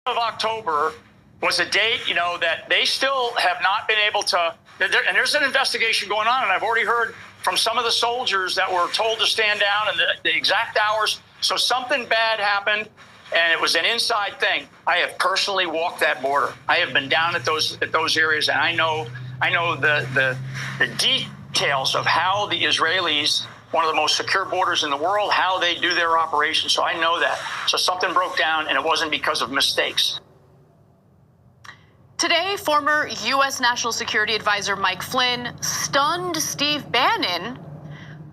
of October was a date, that they still have not been able to, and there's an investigation going on, and I've already heard from some of the soldiers that were told to stand down and the exact hours. So something bad happened, and it was an inside thing. I have personally walked that border. I have been down at those areas, and I know the details of how the Israelis, one of the most secure borders in the world, how they do their operations. So I know that. So something broke down, and it wasn't because of mistakes. Today, former U.S. National Security Advisor Mike Flynn stunned Steve Bannon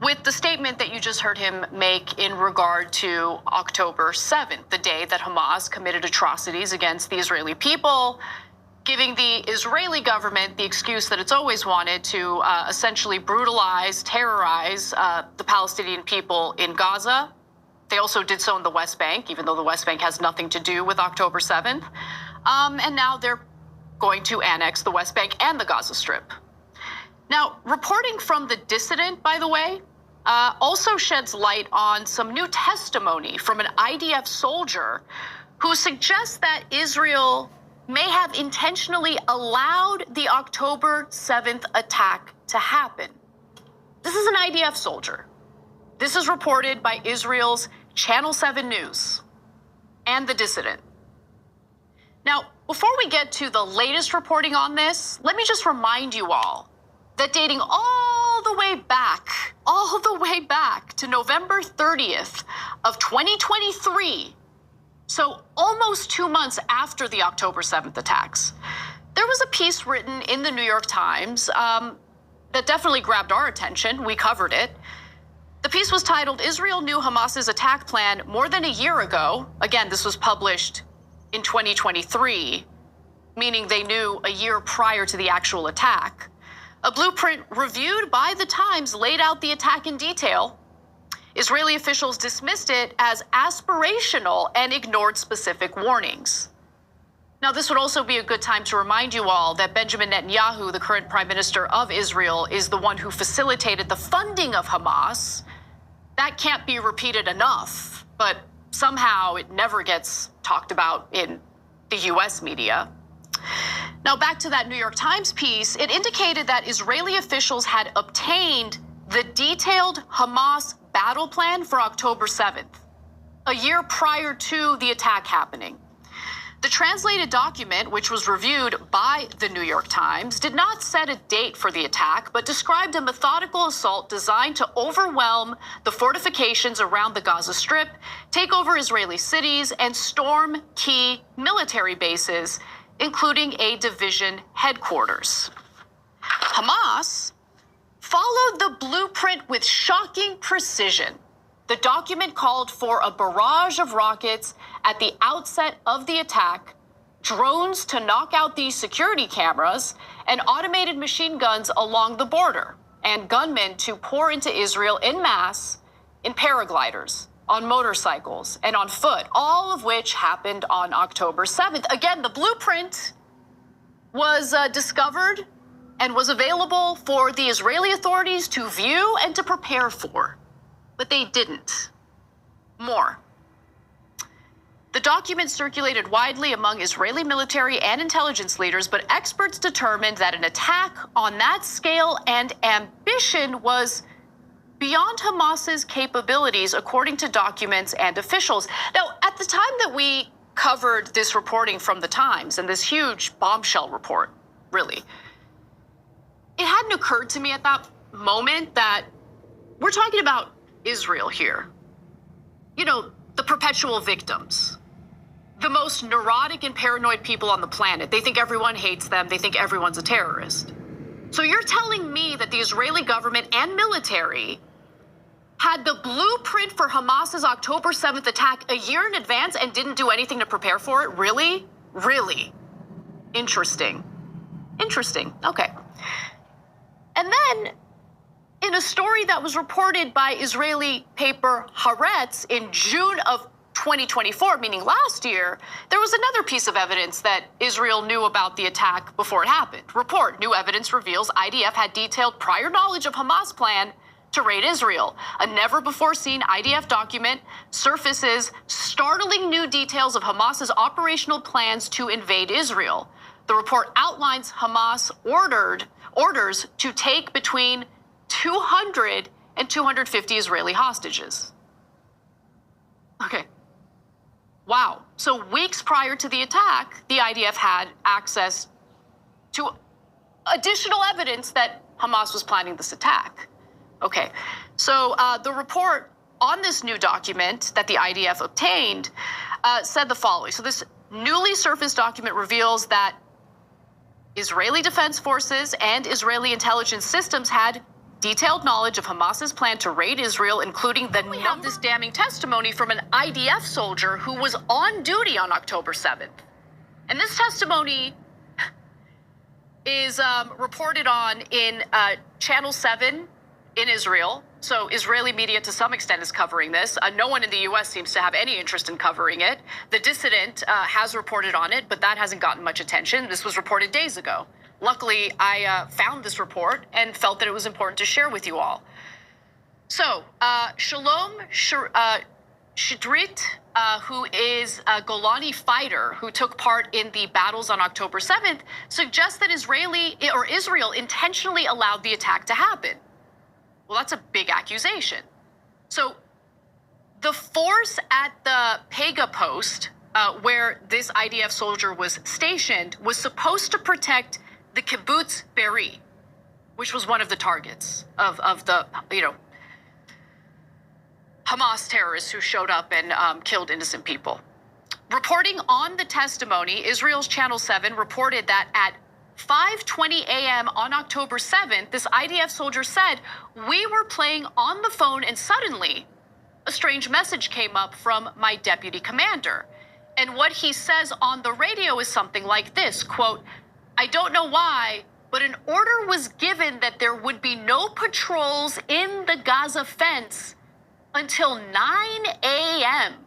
with the statement that you just heard him make in regard to October 7th, the day that Hamas committed atrocities against the Israeli people, giving the Israeli government the excuse that it's always wanted to essentially brutalize, terrorize the Palestinian people in Gaza. They also did so in the West Bank, even though the West Bank has nothing to do with October 7th. And now they're going to annex the West Bank and the Gaza Strip. Now, reporting from The Dissident, by the way, also sheds light on some new testimony from an IDF soldier who suggests that Israel may have intentionally allowed the October 7th attack to happen. This is an IDF soldier. This is reported by Israel's Channel 7 News and The Dissident. Now, before we get to the latest reporting on this, let me just remind you all that dating all the way back to November 30th of 2023, so almost 2 months after the October 7th attacks, there was a piece written in the New York Times that definitely grabbed our attention. We covered it. The piece was titled, "Israel Knew Hamas's Attack Plan More Than a Year Ago." Again, this was published in 2023, meaning they knew a year prior to the actual attack. A blueprint reviewed by the Times laid out the attack in detail. Israeli officials dismissed it as aspirational and ignored specific warnings. Now, this would also be a good time to remind you all that Benjamin Netanyahu, the current prime minister of Israel, is the one who facilitated the funding of Hamas. That can't be repeated enough, but somehow it never gets talked about in the U.S. media. Now, back to that New York Times piece, it indicated that Israeli officials had obtained the detailed Hamas battle plan for October 7th, a year prior to the attack happening. The translated document, which was reviewed by the New York Times, did not set a date for the attack, but described a methodical assault designed to overwhelm the fortifications around the Gaza Strip, take over Israeli cities, and storm key military bases, including a division headquarters. Hamas followed the blueprint with shocking precision. The document called for a barrage of rockets at the outset of the attack, drones to knock out these security cameras, and automated machine guns along the border, and gunmen to pour into Israel en masse in paragliders, on motorcycles, and on foot, all of which happened on October 7th. Again, the blueprint was discovered and was available for the Israeli authorities to view and to prepare for. But they didn't. More. The document circulated widely among Israeli military and intelligence leaders, but experts determined that an attack on that scale and ambition was beyond Hamas's capabilities, according to documents and officials. Now, at the time that we covered this reporting from the Times and this huge bombshell report, really, it hadn't occurred to me at that moment that we're talking about Israel here. You know, the perpetual victims, the most neurotic and paranoid people on the planet. They think everyone hates them. They think everyone's a terrorist. So you're telling me that the Israeli government and military had the blueprint for Hamas's October 7th attack a year in advance and didn't do anything to prepare for it? Really? Really? Interesting. Interesting. Okay. And then, in a story that was reported by Israeli paper Haaretz in June of 2024, meaning last year, there was another piece of evidence that Israel knew about the attack before it happened. Report, new evidence reveals IDF had detailed prior knowledge of Hamas plan to raid Israel. A never-before-seen IDF document surfaces startling new details of Hamas's operational plans to invade Israel. The report outlines Hamas orders to take between 200 and 250 Israeli hostages. Okay. Wow. So weeks prior to the attack, the IDF had access to additional evidence that Hamas was planning this attack. Okay. So the report on this new document that the IDF obtained said the following. So this newly surfaced document reveals that Israeli Defense Forces and Israeli intelligence systems had detailed knowledge of Hamas's plan to raid Israel, including the we have this damning testimony from an IDF soldier who was on duty on October 7th. And this testimony is reported on in Channel 7 in Israel. So Israeli media to some extent is covering this. No one in the U.S. seems to have any interest in covering it. The Dissident has reported on it, but that hasn't gotten much attention. This was reported days ago. Luckily, I found this report and felt that it was important to share with you all. So, Shalom Shidrit, who is a Golani fighter who took part in the battles on October 7th, suggests that Israel intentionally allowed the attack to happen. Well, that's a big accusation. So, the force at the Pega post, where this IDF soldier was stationed, was supposed to protect the kibbutz Be'eri, which was one of the targets of the, Hamas terrorists who showed up and killed innocent people. Reporting on the testimony, Israel's Channel 7 reported that at 5:20 a.m. on October 7th, this IDF soldier said, "We were playing on the phone and suddenly a strange message came up from my deputy commander." And what he says on the radio is something like this, quote, "I don't know why, but an order was given that there would be no patrols in the Gaza fence until 9 a.m.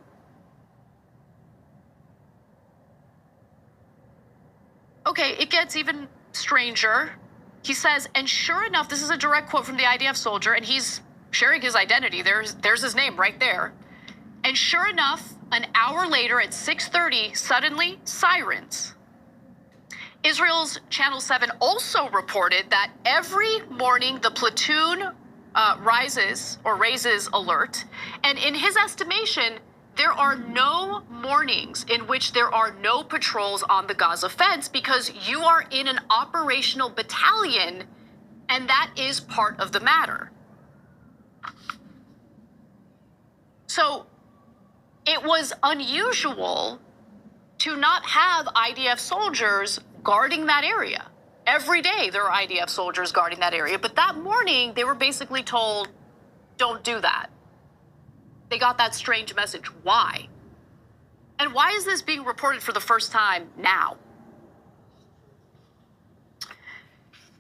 Okay, it gets even stranger. He says, and sure enough, this is a direct quote from the IDF soldier, and he's sharing his identity. There's his name right there. And sure enough, an hour later at 6:30, suddenly sirens. Israel's Channel 7 also reported that every morning the platoon raises alert. And in his estimation, there are no mornings in which there are no patrols on the Gaza fence because you are in an operational battalion, and that is part of the matter. So it was unusual to not have IDF soldiers guarding that area. Every day there are IDF soldiers guarding that area, but that morning they were basically told, don't do that. They got that strange message. Why? And why is this being reported for the first time now?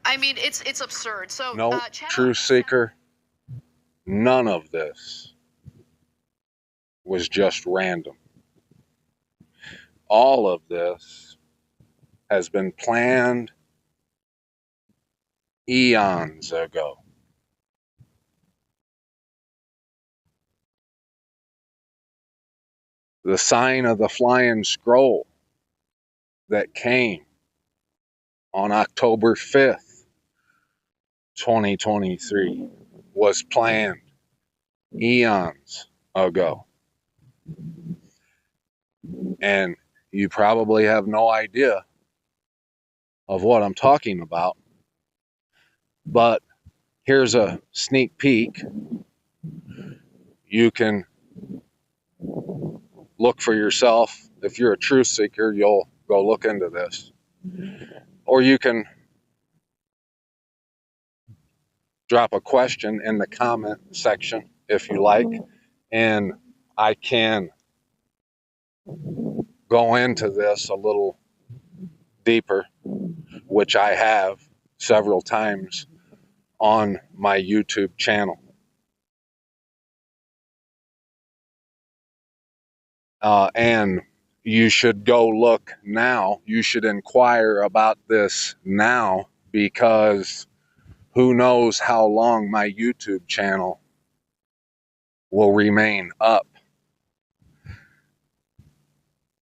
I mean, it's absurd. So, no, Truth Seeker, none of this was just random. All of this has been planned eons ago. The sign of the flying scroll that came on October 5th, 2023, was planned eons ago. And you probably have no idea of what I'm talking about. But here's a sneak peek. You can look for yourself. If you're a truth seeker, you'll go look into this. Or you can drop a question in the comment section if you like, and I can go into this a little deeper, which I have several times on my YouTube channel. And you should go look now. You should inquire about this now, because Who knows how long my YouTube channel will remain up?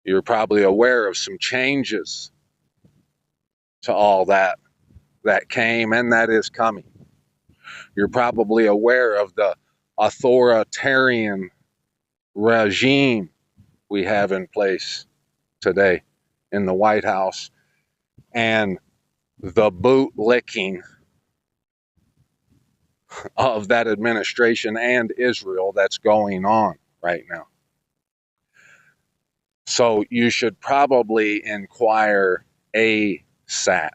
You're probably aware of some changes to all that came and that is coming. You're probably aware of the authoritarian regime we have in place today in the White House and the bootlicking of that administration and Israel that's going on right now. So you should probably inquire ASAP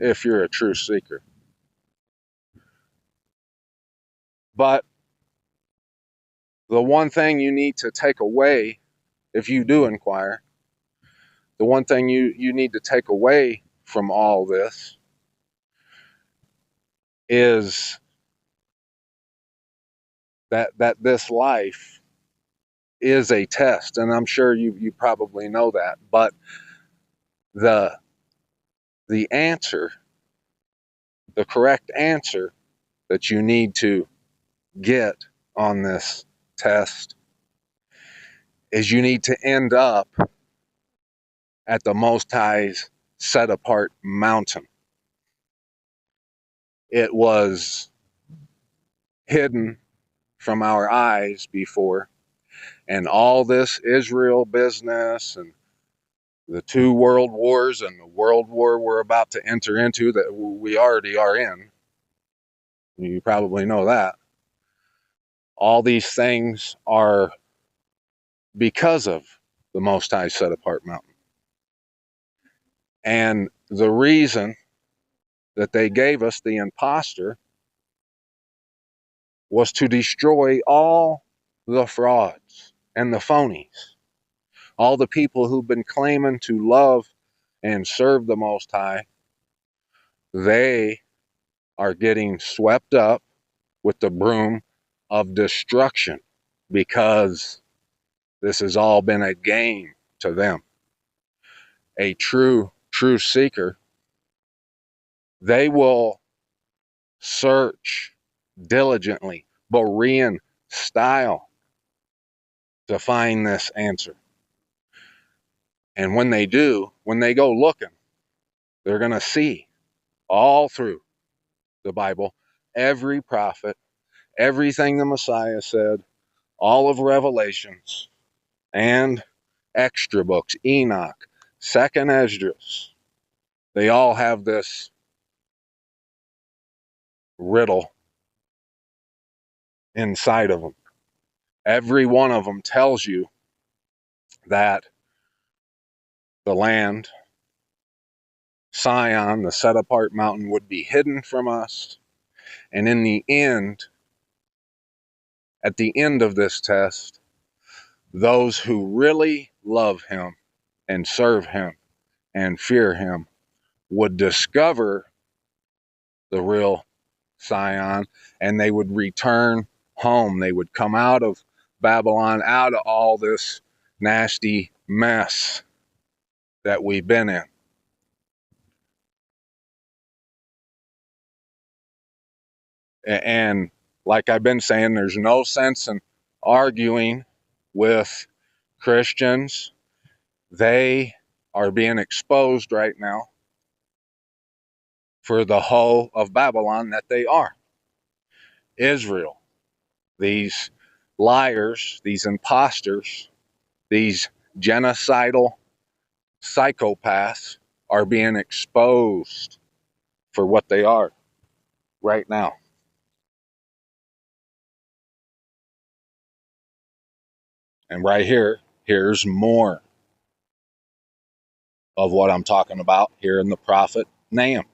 if you're a true seeker. But the one thing you need to take away, if you do inquire, the one thing you need to take away from all this is that this life is a test, and I'm sure you probably know that. But the answer, the correct answer that you need to get on this test is you need to end up at the Most High's set apart mountain. It was hidden from our eyes before, and all this Israel business and the 2 world wars and the world war we're about to enter into that we already are in, you probably know that, all these things are because of the Most High set apart mountain. And the reason that they gave us the imposter was to destroy all the frauds and the phonies, all the people who've been claiming to love and serve the Most High. They are getting swept up with the broom of destruction because this has all been a game to them. A true seeker, they will search diligently, Berean style, to find this answer. And when they do, when they go looking, they're going to see all through the Bible, every prophet, everything the Messiah said, all of Revelations, and extra books, Enoch, Second Esdras. They all have this riddle inside of them. Every one of them tells you that the land, Sion, the set apart mountain, would be hidden from us. And in the end, at the end of this test, those who really love him and serve him and fear him would discover the real Sion, and they would return home. They would come out of Babylon, out of all this nasty mess that we've been in. And like I've been saying, there's no sense in arguing with Christians. They are being exposed right now for the hoe of Babylon that they are. Israel, these liars, these imposters, these genocidal psychopaths are being exposed for what they are right now. And right here, here's more of what I'm talking about here in the prophet Nahum.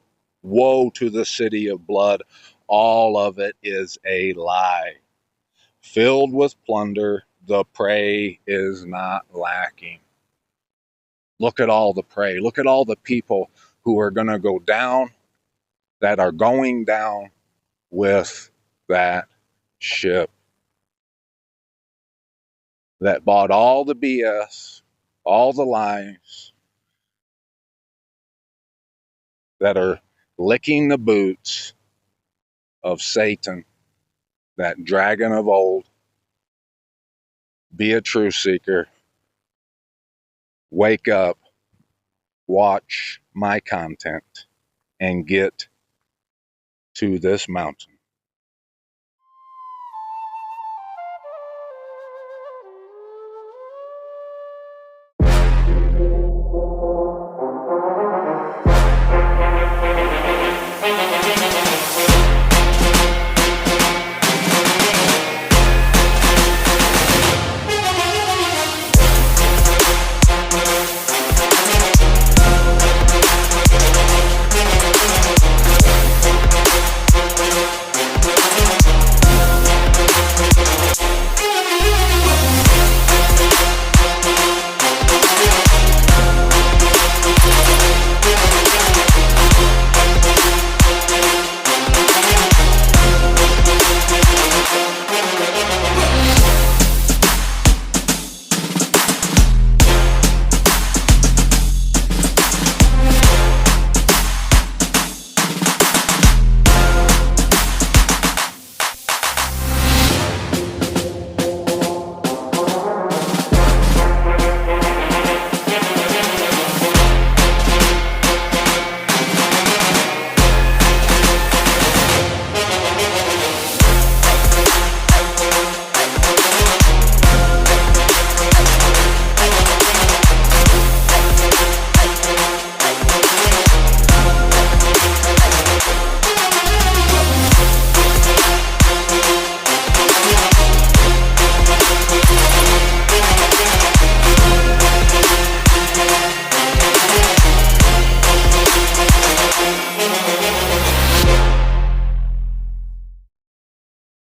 Woe to the city of blood. All of it is a lie. Filled with plunder, the prey is not lacking. Look at all the prey. Look at all the people who are going to go down, that are going down with that ship, that bought all the BS, all the lies, that are licking the boots of Satan, that dragon of old. Be a truth seeker. Wake up, watch my content, and get to this mountain.